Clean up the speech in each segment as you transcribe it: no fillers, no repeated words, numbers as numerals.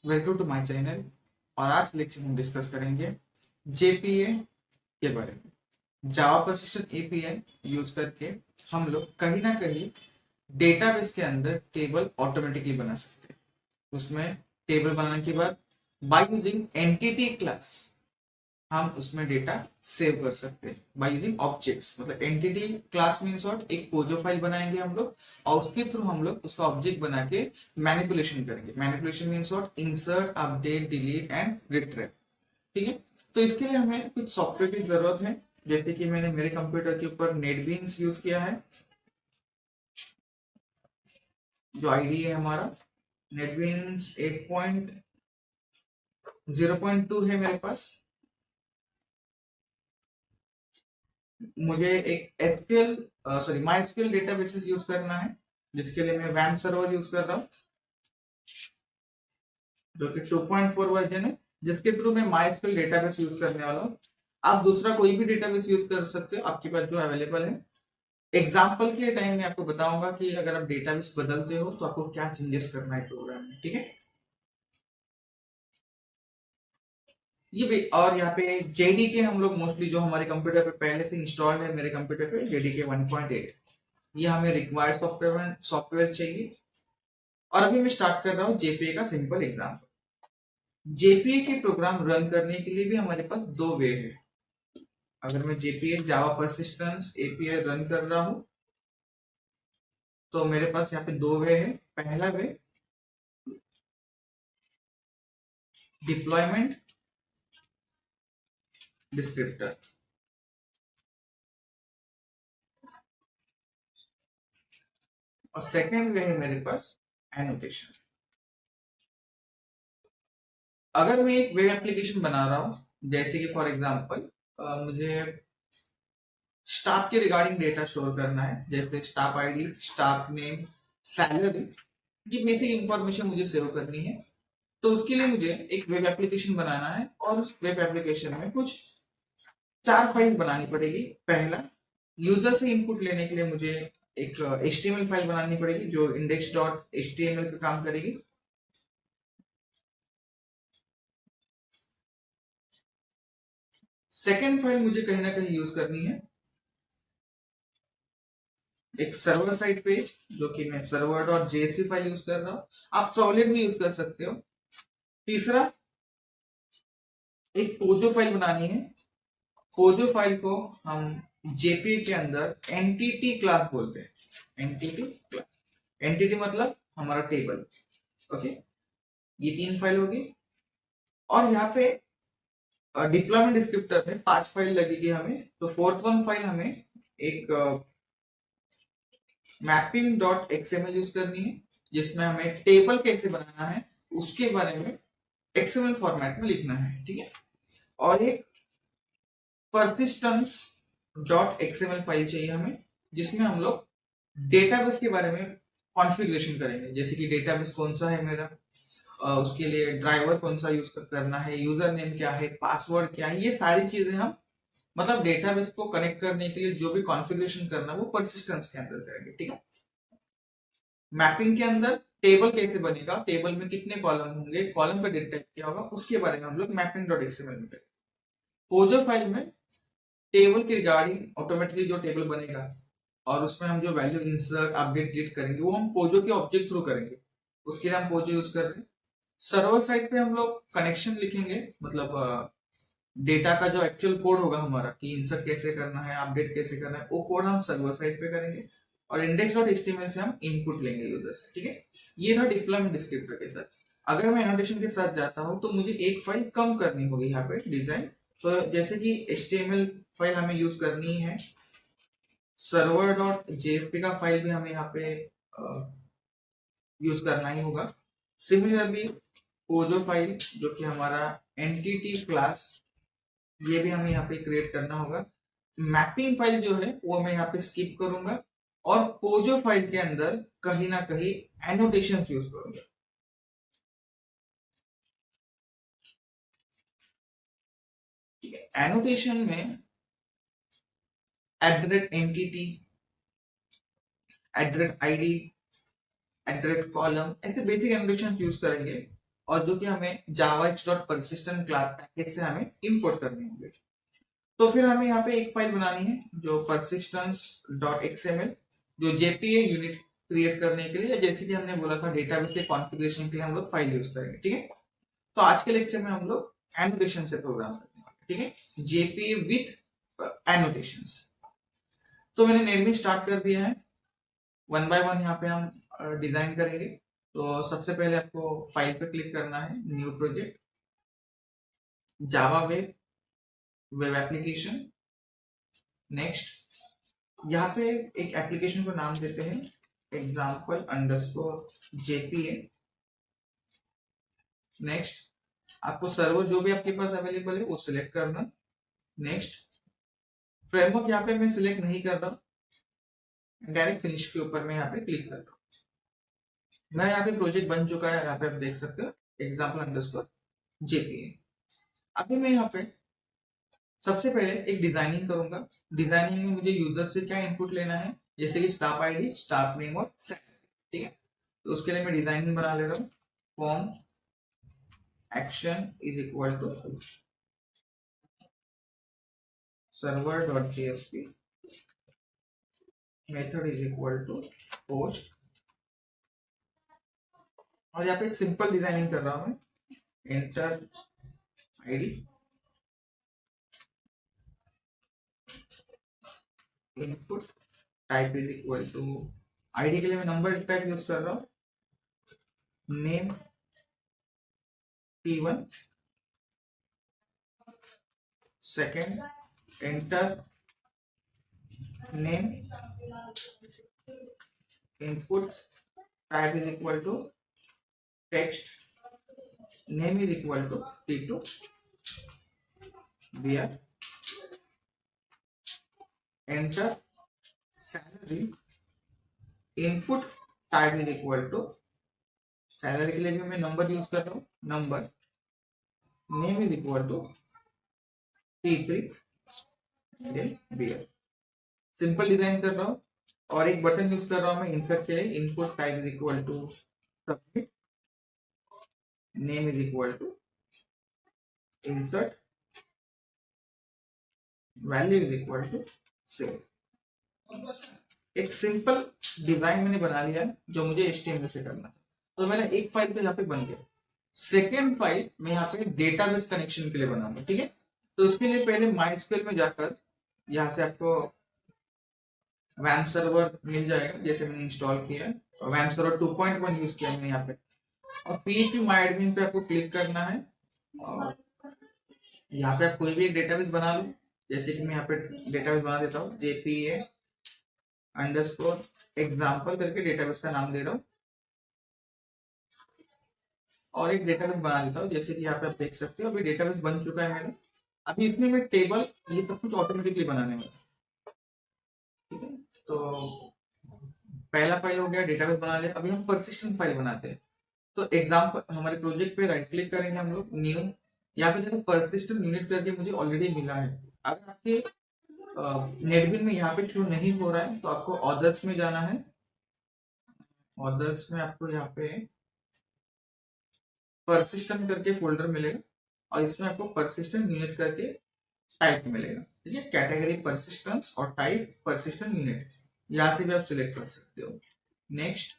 Welcome to my channel. और आज lecture हम डिस्कस करेंगे जेपीए के बारे में। जावा परसिस्टेंट एपीआई यूज करके हम लोग कहीं ना कहीं डेटाबेस के अंदर टेबल ऑटोमेटिकली बना सकते हैं। उसमें टेबल बनाने के बाद बाय यूजिंग एंटिटी क्लास हम उसमें डेटा सेव कर सकते हैं बाय यूजिंग ऑब्जेक्ट्स। मतलब एंटिटी क्लास मीन्स व्हाट, एक पोजो फाइल बनाएंगे हम लोग और उसके थ्रू हम लोग उसका ऑब्जेक्ट बना के मैनिपुलेशन करेंगे। Manipulation means what, insert, update, delete and retrieve. ठीक है, तो इसके लिए हमें कुछ सॉफ्टवेयर की जरूरत है। जैसे कि मैंने मेरे कंप्यूटर के ऊपर नेटबीन्स यूज किया है। जो आईडी है हमारा नेटबीन्स 8.0.2 है मेरे पास। मुझे एक SQL sorry my SQL databases use करना है, जिसके लिए मैं वैम सर्वर यूज कर रहा हूँ, जो कि 2.4 वर्जन है, जिसके थ्रू मैं माई एसक्यूएल डेटाबेस यूज करने वाला हूँ। आप दूसरा कोई भी डेटाबेस यूज कर सकते हो आपके पास जो अवेलेबल है। एग्जाम्पल के टाइम में आपको बताऊंगा कि अगर आप डेटाबेस बदलते हो तो आपको क्या चेंजेस करना है प्रोग्राम में। ठीक है, ये भी। और यहाँ पे जेडीके हम लोग मोस्टली जो हमारे कंप्यूटर पे पहले से इंस्टॉल्ड है, मेरे कंप्यूटर पे जेडीके 1.8, ये हमें रिक्वायर्ड सॉफ्टवेयर चाहिए। और अभी मैं स्टार्ट कर रहा हूँ जेपीए का सिंपल एग्जाम्पल। जेपीए के प्रोग्राम रन करने के लिए भी हमारे पास दो वे है। अगर मैं जेपीए जावा परसिस्टेंस एपीआई रन कर रहा हूं तो मेरे पास यहाँ पे दो वे है। पहला वे डिप्लॉयमेंट डिस्क्रिप्टर, और सेकेंड वे है मेरे पास एनोटेशन। अगर मैं एक वेब एप्लीकेशन बना रहा हूं, जैसे कि फॉर एग्जांपल मुझे स्टाफ के रिगार्डिंग डेटा स्टोर करना है, जैसे staff ID, staff name, salary, ये बेसिक इंफॉर्मेशन मुझे सेव करनी है। तो उसके लिए मुझे एक वेब एप्लीकेशन बनाना है और उस वेब एप्लीकेशन में कुछ चार फाइल बनानी पड़ेगी। पहला, यूजर से इनपुट लेने के लिए मुझे एक HTML फाइल बनानी पड़ेगी जो index.html का काम करेगी। सेकेंड फाइल मुझे कहीं ना कहीं यूज करनी है एक सर्वर साइड पेज, जो कि मैं server.jsp फाइल यूज कर रहा हूं। आप सॉलिड भी यूज कर सकते हो। तीसरा, एक पोजो फाइल बनानी है। पोजो फाइल को हम जेपी के अंदर एंटिटी क्लास बोलते हैं। एंटिटी क्लास, एंटिटी मतलब हमारा टेबल। ओके, ये तीन फाइल होगी। और यहाँ पे डिप्लॉयमेंट डिस्क्रिप्टर में 5 फाइल लगेगी हमें। तो फोर्थ वन फाइल हमें एक मैपिंग डॉट एक्सएमएल यूज करनी है, जिसमें हमें टेबल कैसे बनाना है उसके बारे में एक्सएमएल फॉर्मेट में लिखना है। ठीक है, और एक परसिस्टेंस डॉट एक्सएमएल फाइल चाहिए हमें, जिसमें हम लोग डेटाबेस के बारे में कॉन्फ़िगरेशन करेंगे, जैसे कि डेटाबेस कौन सा है मेरा, उसके लिए ड्राइवर कौन सा यूज करना है, यूजर नेम क्या है, पासवर्ड क्या है, ये सारी चीजें हम मतलब डेटाबेस को कनेक्ट करने के लिए जो भी कॉन्फ़िगरेशन करना है वो परसिस्टेंस के अंदर करेंगे। ठीक है, मैपिंग के अंदर टेबल कैसे बनेगा, टेबल में कितने कॉलम होंगे, कॉलम का डेटा टाइप क्या होगा, उसके बारे में हम लोग मैपिंग डॉट एक्सएमएल में करेंगे। पोजो फाइल में टेबल के रिगार्डिंग ऑटोमेटिकली जो टेबल बनेगा और उसमें हम जो वैल्यू इंसर्ट, अपडेट, डिलीट करेंगे वो हम पोजो के ऑब्जेक्ट थ्रू करेंगे। उसके लिए हम पोजो यूज कर रहे हैं। सर्वर साइड पे हम लोग कनेक्शन लिखेंगे, मतलब डेटा का जो एक्चुअल कोड होगा हमारा कि इंसर्ट कैसे करना है, अपडेट कैसे करना है, वो कोड हम सर्वर साइड पे करेंगे। और index.html से हम इनपुट लेंगे यूजर से। ठीक है, ये था डिप्लॉयमेंट डिस्क्रिप्टर के साथ। अगर मैं एनोटेशन के साथ जाता हूं तो मुझे एक फाइल कम करनी होगी यहाँ पे डिजाइन। तो जैसे कि HTML फाइल हमें यूज करनी है, server.jsp का फाइल भी हमें यहाँ पे यूज करना ही होगा। सिमिलरली पोजो फाइल जो कि हमारा एंटिटी क्लास, ये भी हमें यहाँ पे क्रिएट करना होगा। मैपिंग फाइल जो है वो मैं यहाँ पे स्किप करूंगा और पोजो फाइल के अंदर कहीं ना कहीं एनोटेशन यूज करूंगा। ठीक है, एनोटेशन में @entity, @id, @column, ऐसे बेसिक एनोटेशन यूज करेंगे। और जो कि हमें javax.persistent क्लास पैकेज से हमें इंपोर्ट करने होंगे। तो फिर हमें यहाँ पे एक फाइल बनानी है जो persistence.xml, जो JPA यूनिट क्रिएट करने के लिए, जैसे कि हमने बोला था डेटाबेस के कॉन्फ़िगरेशन के लिए हम लोग फाइल यूज करेंगे। ठीक है, तो आज के लेक्चर में हम लोग एनोटेशन से प्रोग्राम करने वाले। ठीक है, JPA विथ एनोटेशंस। तो मैंने नेटबीन स्टार्ट कर दिया है, वन बाय वन यहाँ पे हम डिजाइन करेंगे। तो सबसे पहले आपको फाइल पे क्लिक करना है, new project, Java web application. Next यहाँ पे एक एप्लीकेशन को नाम देते हैं example_jpa। नेक्स्ट आपको सर्वर जो भी आपके पास अवेलेबल है वो सिलेक्ट करना। नेक्स्ट फ्रेमवर्क यहाँ पे मैं सिलेक्ट नहीं कर रहा, डायरेक्ट फिनिश के ऊपर मैं यहाँ पे क्लिक कर रहा हूँ। मेरा यहाँ पे प्रोजेक्ट बन चुका है, यहाँ पे आप देख सकते हो example_jpa। अभी मैं यहाँ पे सबसे पहले एक डिजाइनिंग करूंगा। डिजाइनिंग में मुझे यूजर से क्या इनपुट लेना है, जैसे कि स्टाफ आईडी, स्टाफ नेम और सैलरी। ठीक है, तो उसके लिए मैं डिजाइनिंग बना ले रहा हूँ। Form action is equal to server.jsp, method is equal to post, और यहाँ पे एक सिंपल डिजाइनिंग कर रहा हूँ मैं। Enter ID, input type is equal to, ID के लिए मैं नंबर टाइप यूज कर रहा हूँ, name T1, second enter name, input type is equal to text, name is equal to T2, दिया, enter salary, input type is equal to, salary के लिए भी मैं नंबर यूज कर रहा हूँ, number, name is equal to T3, दिया। Simple design कर रहा हूँ और एक बटन यूज कर रहा हूँ मैं इंसर्ट के लिए, input type is equal to submit, name is equal to insert, value is equal to save. एक सिंपल डिजाइन मैंने बना लिया है जो मुझे HTML से करना है। तो मेरा एक फाइल तो यहाँ पे बन गया। सेकेंड फाइल मैं यहाँ पे डेटाबेस कनेक्शन के लिए बनाऊंगा। ठीक है, तो इसके लिए पहले MySQL में जाकर यहाँ से आपको वैम सर्वर मिल जाएगा, जैसे मैंने इंस्टॉल किया है। वैम सर्वर 2.1 यूज किया मैंने यहाँ पे, और phpMyAdmin पे आपको क्लिक करना है और यहाँ पे आप कोई भी एक डेटाबेस बना लो। जैसे कि मैं यहाँ पे डेटाबेस बना देता हूँ, JPA_example करके डेटाबेस का नाम दे रहा हूँ, और एक डेटाबेस बना देता हूँ। जैसे कि यहाँ पे आप देख सकते हो अभी डेटाबेस बन चुका है मेरा। अभी इसमें मैं टेबल ये सब कुछ ऑटोमेटिकली बनाने वाला। ठीक है, तो पहला फाइल हो गया, डेटाबेस बना लिया। अभी हम परसिस्टेंट फाइल बनाते हैं। तो एग्जाम्पल हमारे प्रोजेक्ट पे राइट क्लिक करेंगे हम लोग, न्यू, यहाँ पे देखो परसिस्टेंट यूनिट करके मुझे ऑलरेडी मिला है। अगर आपके नेटबीन में यहाँ पे शो नहीं हो रहा है तो आपको ऑदर्स में जाना है। ऑदर्स में आपको यहाँ पे परसिस्टेंट करके फोल्डर मिलेगा और इसमें आपको परसिस्टेंट यूनिट करके टाइप मिलेगा। ठीक है, कैटेगरी परसिस्टेंस और टाइप परसिस्टेंट यूनिट, यहाँ से भी आप सिलेक्ट कर सकते हो। नेक्स्ट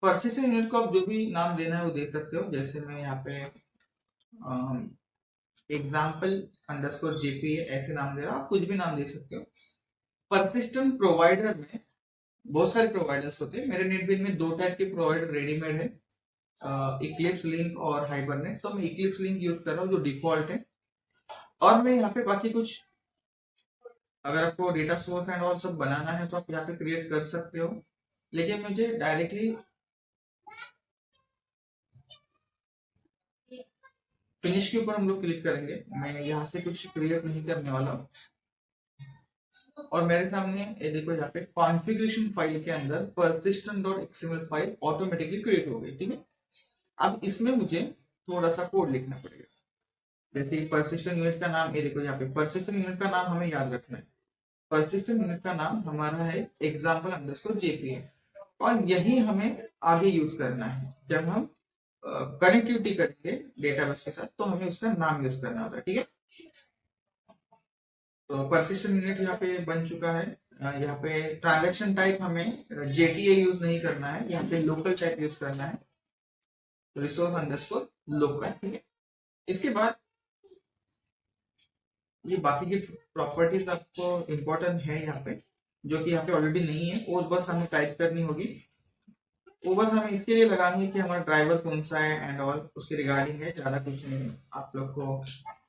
परसिस्टेंट यूनिट को आप जो भी नाम देना है वो दे सकते हो। जैसे मैं यहाँ पे example_jpa ऐसे नाम दे रहा हूँ, आप कुछ भी नाम दे सकते हो। परसिस्टेंट प्रोवाइडर में बहुत सारे प्रोवाइडर्स होते हैं। मेरे नेटबीन में दो टाइप के प्रोवाइडर रेडीमेड है, इक्लिप्स लिंक और हाइबरनेट। तो मैं इक्लिप्स लिंक यूज कर रहा हूँ जो डिफॉल्ट है, और मैं यहाँ पे बाकी कुछ, अगर आपको डेटा सोर्स एंड ऑल सब बनाना है तो आप यहाँ पे क्रिएट कर सकते हो, लेकिन मुझे डायरेक्टली फिनिश के ऊपर हम लोग क्लिक करेंगे। मैं यहाँ से कुछ क्रिएट नहीं करने वाला हूँ, और मेरे सामने ये देखो यहाँ पे कॉन्फ़िगरेशन फाइल के अंदर persistent.xml फाइल ऑटोमेटिकली क्रिएट हो गई। ठीक है, अब इसमें मुझे थोड़ा सा कोड लिखना पड़ेगा। जैसे परसिस्टेंट यूनिट का नाम, ये देखो यहाँ पे परसिस्टेंट यूनिट का नाम हमें याद रखना है। persistent यूनिट का नाम हमारा है एग्जाम्पल अंडरस्कोर जेपीए, और यही हमें आगे यूज करना है जब हम कनेक्टिविटी करेंगे डेटाबेस के साथ, तो हमें उसका नाम यूज करना होता है। ठीक है, तो परसिस्टेंट यूनिट यहाँ पे बन चुका है। यहाँ पे ट्रांजैक्शन टाइप हमें जेटीए यूज नहीं करना है, यहाँ पे लोकल टाइप यूज करना है, रिसोर्स अंडरस्कोर लोकल। ठीक है, इसके बाद ये बाकी की प्रॉपर्टीज आपको इंपॉर्टेंट है यहाँ पे, जो कि यहाँ पे ऑलरेडी नहीं है, वो बस हमें टाइप करनी होगी। वो बस हमें इसके लिए लगानी है कि हमारा ड्राइवर कौन सा है एंड ऑल, उसके रिगार्डिंग है, ज्यादा कुछ नहीं, आप लोग को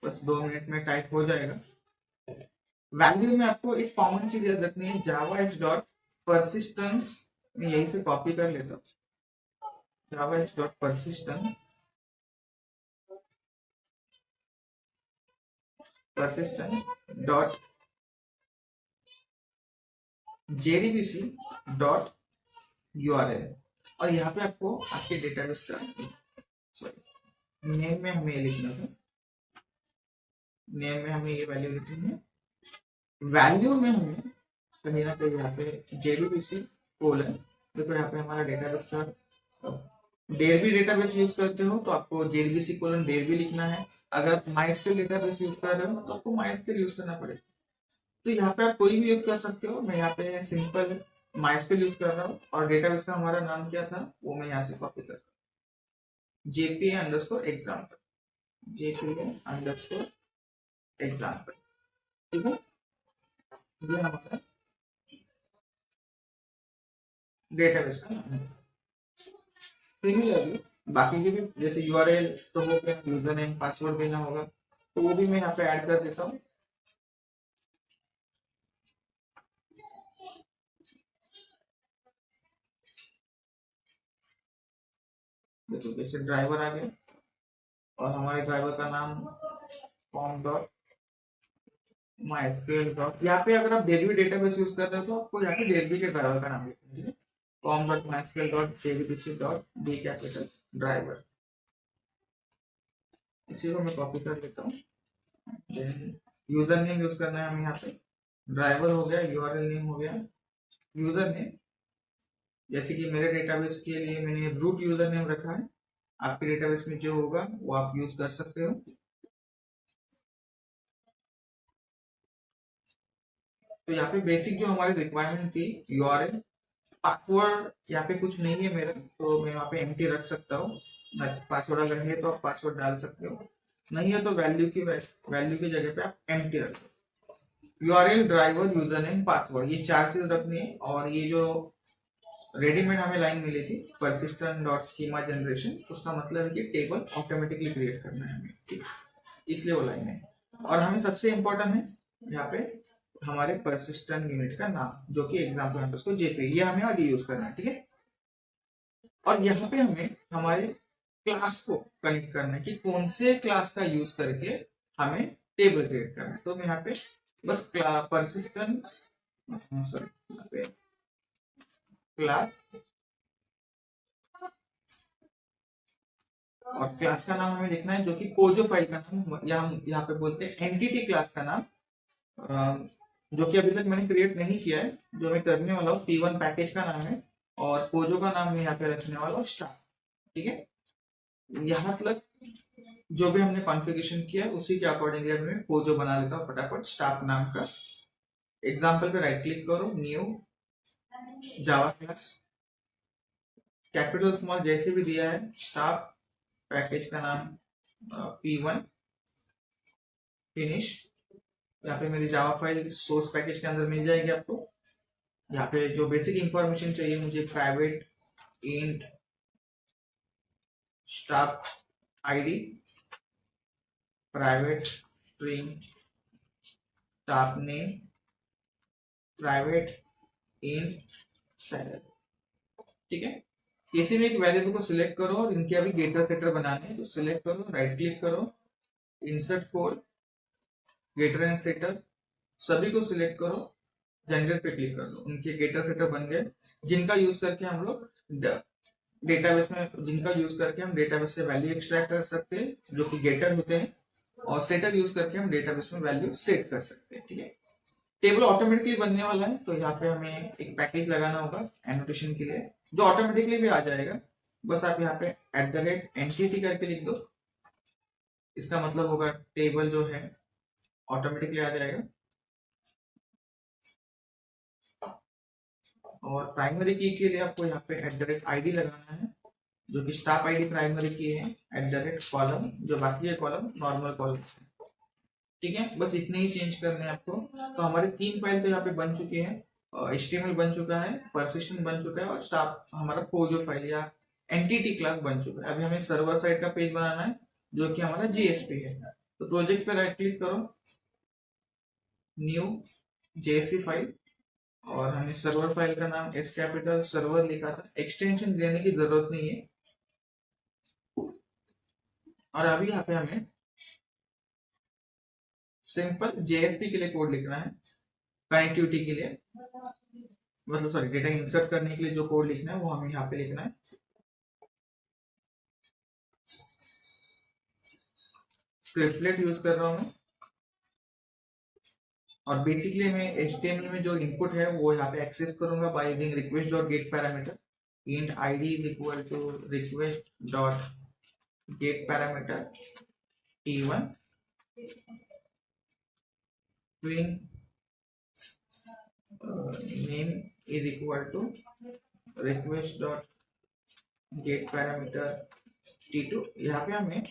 बस 2 मिनट में टाइप हो जाएगा। वैल्यू में आपको एक कॉमन चीज याद रखनी है, जावा एक्स डॉट परसिस्टेंस, मैं यही से कॉपी कर लेता हूँ, जावा x dot persistence dot JDBC dot URL, और यहाँ पे आपको आपके डेटाबेस का नेम में हमें लिखना है, नेम में हमें ये वैल्यू लिखनी है, वैल्यू में हमें कहीं ना कहीं यहाँ पे जेडीबीसी कोलन, देखो यहाँ पे हमारा डेटाबेस का डेरबी डेटाबेस यूज करते हो तो आपको जेडीबीसी कोलन डेरबी लिखना है, अगर माइस्क्यूएल डेटाबेस यूज कर रहे हो तो आपको माइस्क्यूएल यूज करना पड़ेगा। तो यहाँ पे आप कोई भी यूज कर सकते हो, मैं यहाँ पे सिंपल माइस्क्यूएल यूज कर रहा हूँ, और डेटाबेस का हमारा नाम क्या था वो मैं यहाँ से कॉपी कर रहा हूँ, JPA underscore example, JPA underscore example. ठीक है, ये हमारा डेटाबेस का नाम है। सिमिलरली बाकी के भी, जैसे यूआरएल तो वो यूजर नेम पासवर्ड देना होगा, तो वो भी मैं यहाँ पे ऐड कर देता हूँ। देखो जैसे ड्राइवर आ गया, और हमारे ड्राइवर का नाम कॉम डॉट माइस्क्यूएल डॉट, यहाँ पे अगर आप डेरबी डेटाबेस यूज कर रहे हो तो आपको यहाँ पे डेरबी के ड्राइवर का नाम लिखना है, com dot MySQL dot JDBC dot B capital driver, इसी को मैं कॉपी कर लेता हूँ। यूजर नेम यूज करना है हमें यहाँ पे, ड्राइवर हो गया, यूआरएल नेम हो गया, यूजर नेम जैसे कि मेरे डेटाबेस के लिए मैंने रूट यूजर नेम रखा है, आपके डेटाबेस में जो होगा वो आप यूज कर सकते हो। तो यहाँ पे बेसिक जो हमारी रिक्वायरमेंट थी यूआरएल, पासवर्ड यहाँ पे कुछ नहीं है मेरा, तो मैं यहाँ पे एम्प्टी रख सकता हूँ, पासवर्ड अगर है तो आप पासवर्ड डाल सकते हो, नहीं है तो वैल्यू की जगह पे आप एम्प्टी रखो। URL, driver, user name, password, ये 4 चीज रखनी है। और ये जो रेडीमेड हमें लाइन मिली थी परसिस्टेंट डॉट स्कीमा जनरेशन, उसका मतलब है कि टेबल ऑटोमेटिकली क्रिएट करना है हमें, ठीक, इसलिए वो लाइन है। और हमें सबसे इंपॉर्टेंट है यहाँ पे हमारे परसिस्टेंट यूनिट का नाम, जो कि एग्जाम्पल अंडरस्कोर जेपी, ये हमें आगे यूज करना है। ठीक है, और यहाँ पे हमें हमारे क्लास को कनेक्ट करना है कि कौन से क्लास का यूज करके हमें टेबल क्रिएट करना है। तो मैं यहाँ पे बस परसिस्टेंट क्लास, और क्लास का नाम हमें लिखना है जो कि पोजो फाइल का नाम, यहाँ पे बोलते हैं एंटिटी क्लास का नाम, जो कि अभी तक मैंने क्रिएट नहीं किया है, जो मैं करने वाला हूँ P1 पैकेज का नाम है, और पोजो का नाम मैं यहाँ पे रखने वाला हूँ स्टार। ठीक है, यहाँ तक जो भी हमने कॉन्फ़िगरेशन किया है उसी के अकॉर्डिंगली मैं पोजो बना लेता हूँ फटाफट, स्टाफ नाम का। एग्जाम्पल पे राइट क्लिक करो, new Java class, capital small जैसे भी दिया है, स्टाफ पैकेज का नाम P1 फिनिश। यहाँ पे मेरी जावा फाइल सोर्स पैकेज के अंदर मिल जाएगी आपको। यहाँ पे जो बेसिक इंफॉर्मेशन चाहिए मुझे, private int staff ID, private string staff name, private int salary. ठीक है, किसी भी एक वेरिएबल को सिलेक्ट करो, और इनके अभी गेटर सेटर बनाने हैं तो सिलेक्ट करो, राइट क्लिक करो, insert code, getter and setter, सभी को सिलेक्ट करो, जनरेट पे क्लिक कर दो, उनके गेटर सेटर बन गए, जिनका यूज करके हम लोग डेटाबेस में, जिनका यूज करके हम डेटाबेस से वैल्यू एक्सट्रैक्ट कर सकते हैं, जो कि गेटर होते हैं, और सेटर यूज करके हम डेटाबेस में वैल्यू सेट कर सकते हैं। ठीक है, टेबल ऑटोमेटिकली बनने वाला है, तो यहाँ पे हमें एक पैकेज लगाना होगा एनोटेशन के लिए, जो ऑटोमेटिकली भी आ जाएगा। बस आप यहाँ पे @entity करके लिख दो, इसका मतलब होगा टेबल जो है ऑटोमेटिकली आ जाएगा। और प्राइमरी की के लिए आपको यहाँ पे @id लगाना है, जो कि स्टाफ आईडी प्राइमरी की है, @कॉलम, जो बाकी है कॉलम नॉर्मल कॉलम है। ठीक है, बस इतने ही चेंज करने हैं आपको। तो हमारे 3 फाइल तो यहाँ पे बन चुके हैं, HTML बन चुका है, persistent बन चुका है, और स्टाफ हमारा पोजो फाइल या एंटिटी क्लास बन चुका है। अभी हमें सर्वर साइड का पेज बनाना है, जो कि हमारा JSP है। तो प्रोजेक्ट पे राइट क्लिक करो, न्यू JSP फाइल, और हमें सर्वर फाइल का नाम S कैपिटल सर्वर लिखा था, एक्सटेंशन देने की जरूरत नहीं है। और अभी यहाँ पे हमें सिंपल JSP के लिए कोड लिखना है, कनेक्टिविटी के लिए, मतलब सॉरी डेटा इंसर्ट करने के लिए जो कोड लिखना है वो हमें यहाँ पे लिखना है। स्क्रिप्टलेट यूज कर रहा हूँ, और बेसिकली मैं HTML में जो इनपुट है वो यहाँ पे एक्सेस करूंगा by using request dot get parameter, int id is equal to request dot get parameter t1 string name is equal to request dot get parameter t2। यहाँ पे हमें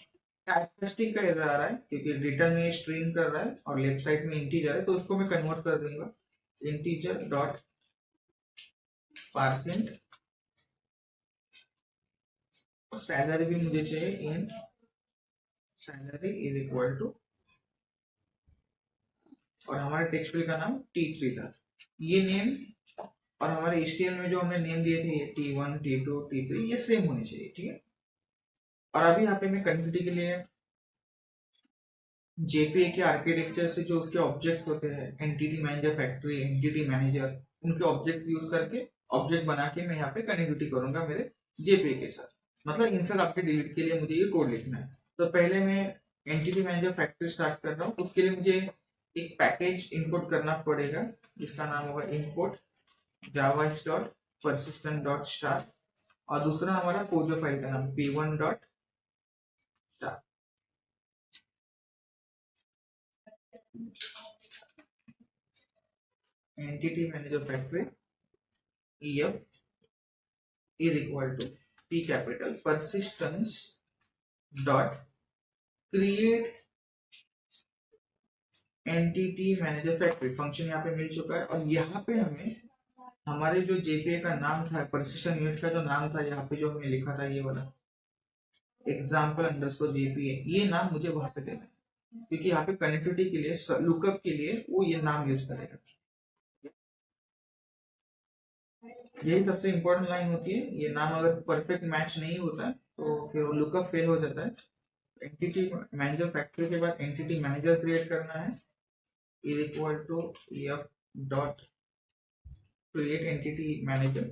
टाइपकास्टिंग का एरर आ रहा है, क्योंकि रिटर्न में स्ट्रिंग कर रहा है और लेफ्ट साइड में इंटीजर है, तो उसको मैं कन्वर्ट कर दूंगा इंटीजर डॉट पार्सेंट, और सैलरी भी मुझे चाहिए, int salary is equal to, और हमारे टेक्स्ट फाइल का नाम t3 था। ये नेम और हमारे HTML में जो हमने नेम दिए थे, ये t1 t2 t3, ये सेम होनी चाहिए। ठीक है, और अभी यहाँ पे मैं कनेक्टिविटी के लिए JPA के आर्किटेक्चर से जो उसके ऑब्जेक्ट होते हैं, entity manager factory, entity manager, उनके ऑब्जेक्ट यूज करके ऑब्जेक्ट बना के मैं यहाँ पे कनेक्टिविटी करूंगा मेरे JPA के साथ। मतलब इंसर्ट आपके डिलीट के लिए मुझे ये कोड लिखना है। तो पहले मैं एंटिटी मैनेजर फैक्ट्री स्टार्ट कर रहा हूँ, उसके लिए मुझे एक पैकेज इनपुट करना पड़ेगा, जिसका नाम होगा import javax dot persistent dot star, और दूसरा हमारा पोजो फाइल का नाम p1 dot star. Entity manager factory EF is equal to P capital persistence dot create entity manager factory function यहाँ पे मिल चुका है। और यहाँ पे हमें हमारे जो JPA का नाम था, persistent यूनिट का जो नाम था, यहाँ पे जो हमने लिखा था ये वाला एग्जाम्पल अंडरस्कोर JPA, ये नाम मुझे वहां पे देना है, क्योंकि यहाँ पे कनेक्टिविटी के लिए लुकअप के लिए वो ये नाम यूज करेगा। यही सबसे इंपॉर्टेंट लाइन होती है, ये नाम अगर परफेक्ट मैच नहीं होता है तो फिर वो लुकअप फेल हो जाता है। एंटिटी मैनेजर फैक्ट्री के बाद एंटिटी मैनेजर क्रिएट करना है, is equal to EF dot create entity manager,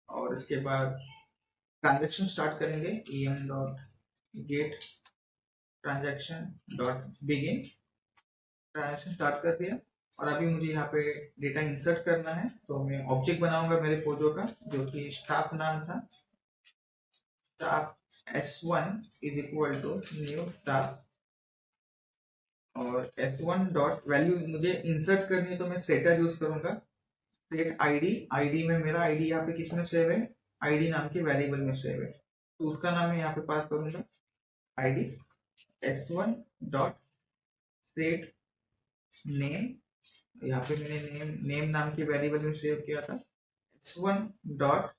और इसके बाद ट्रांजेक्शन स्टार्ट करेंगे, EM dot get transaction dot begin, transaction start कर दिया। और अभी मुझे यहाँ पे डेटा इंसर्ट करना है, तो मैं ऑब्जेक्ट बनाऊंगा मेरे पोजो का, जो कि स्टाफ नाम था, staff S1 is equal to new staff, और S1 डॉट वैल्यू मुझे इंसर्ट करनी है, तो मैं सेटर यूज करूंगा, सेट ID में मेरा ID यहाँ पे किसमें सेव है, ID नाम के वेरिएबल में सेव है, तो उसका नाम मैं यहाँ पे पास करूंगा ID S1 dot set name, यहाँ पे मैंने नेम नाम के वेरिएबल में सेव किया था, S1 dot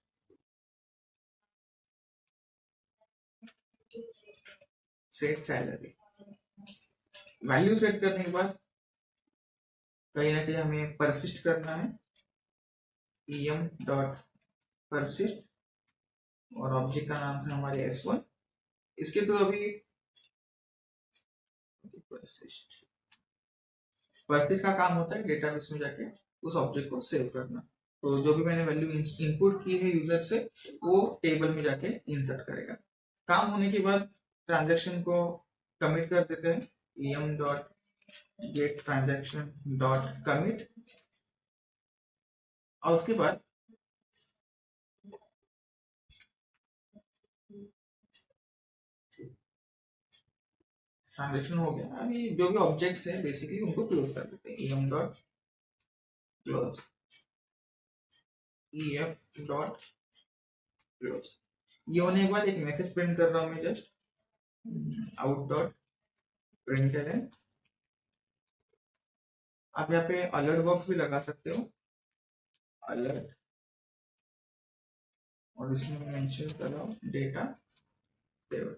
set salary. Value set करने के बाद कहीं ना कहीं हमें परसिस्ट करना है, EM डॉट परसिस्ट, और ऑब्जेक्ट का नाम था हमारे S1। इसके थ्रू अभी परसिस्ट का काम होता है डेटाबेस में जाके उस ऑब्जेक्ट को सेव करना। तो जो भी मैंने वैल्यू इनपुट की है यूजर से, वो टेबल में जाके इंसर्ट करेगा। काम होने के बाद ट्रांजैक्शन को कमिट कर देते हैं, EM dot gate transaction dot commit, और उसके बाद ट्रांजैक्शन हो गया। अभी जो भी ऑब्जेक्ट्स है बेसिकली उनको क्लोज कर देते हैं, em dot close, ef dot close. ये होने के बाद एक मैसेज प्रिंट कर रहा हूँ मैं, जस्ट आउट डॉट प्रिंटलन। आप यहाँ पे अलर्ट बॉक्स भी लगा सकते हो, अलर्ट, और इसमें मेंशन करो डेटा सेव।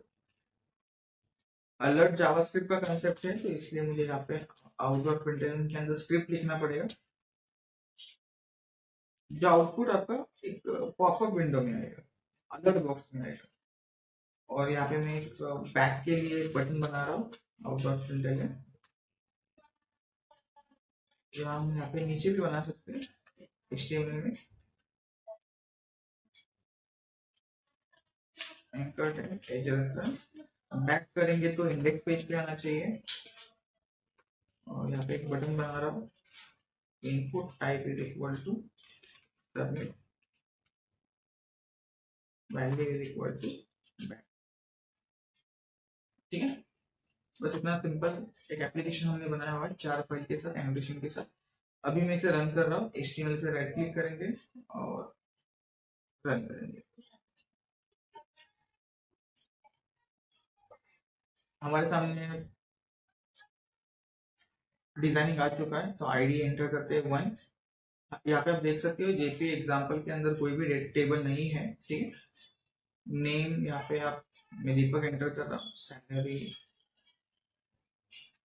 अलर्ट जावास्क्रिप्ट का कंसेप्ट है, तो इसलिए मुझे यहाँ पे आउट डॉट प्रिंटलन के अंदर स्क्रिप्ट लिखना पड़ेगा। जो आउटपुट आपका एक पॉपअप विंडो में आएगा, अलर्ट बॉक्स में आएगा। और यहाँ पे मैं एक बैक के लिए एक बटन बना रहा हूँ, आउट डॉट प्रिंटलन। या हम यहाँ पे नीचे भी बना सकते हैं HTML में, anchor tag as reference. Back करेंगे तो इंडेक्स पेज पे आना चाहिए। और यहाँ पे एक बटन बना रहा हूँ, input type is equal to submit, value is equal to back. ठीक है, बस इतना सिंपल एक एप्लीकेशन हमने बनाया हुआ है 4 फाइल के साथ, एनोटेशन के साथ। अभी मैं इसे रन कर रहा हूँ, HTML पे राइट क्लिक करेंगे और रन करेंगे। हमारे सामने डिजाइनिंग आ चुका है, तो आईडी एंटर करते हैं 1। यहाँ पे आप देख सकते हो जेपी एग्जाम्पल के अंदर कोई भी टेबल नहीं है। ठीक है, नेम यहाँ पे आप, मैं दीपक एंटर कर रहा हूँ, सैलरी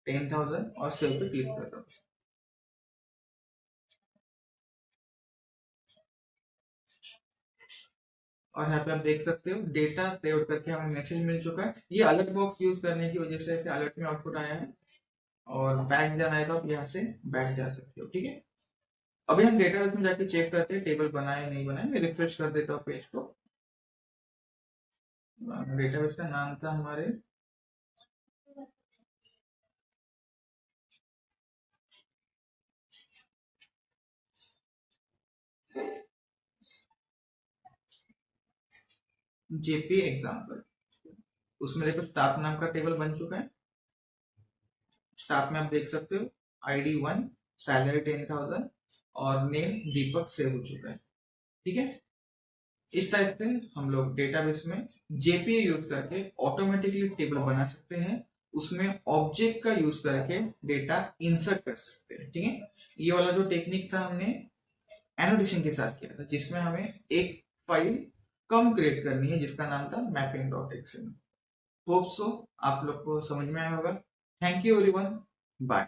10,000 और सेव पे क्लिक कर रहा हूँ। और यहाँ पे आप देख सकते हो डेटा सेव करके हमें मैसेज मिल चुका है। ये अलर्ट बॉक्स यूज करने की वजह से अलर्ट में आउटपुट आया है। और बैक जाना है तो आप यहाँ से बैक जा सकते हो। ठीक है, अभी हम डेटाबेस में जाके चेक करते हैं टेबल बनाए नहीं बनाए। मैं रिफ्रेश कर देता हूँ पेज को। डेटाबेस का नाम था हमारे जेपी एग्जाम्पल। उसमें देखो स्टाफ नाम का टेबल बन चुका है। स्टाफ में आप देख सकते हो आईडी 1, सैलरी 10,000 और नेम दीपक सेव हो चुका है। ठीक है, इस टाइप से हम लोग डेटाबेस में जेपीए यूज करके ऑटोमेटिकली टेबल बना सकते हैं, उसमें ऑब्जेक्ट का यूज करके डेटा इंसर्ट कर सकते हैं। ठीक है, ये वाला जो टेक्निक था हमने एनोटेशन के साथ किया था, जिसमें हमें एक फाइल कम क्रिएट करनी है जिसका नाम था mapping dot XML. Hope so आप लोग को समझ में आया होगा। Thank you everyone, bye.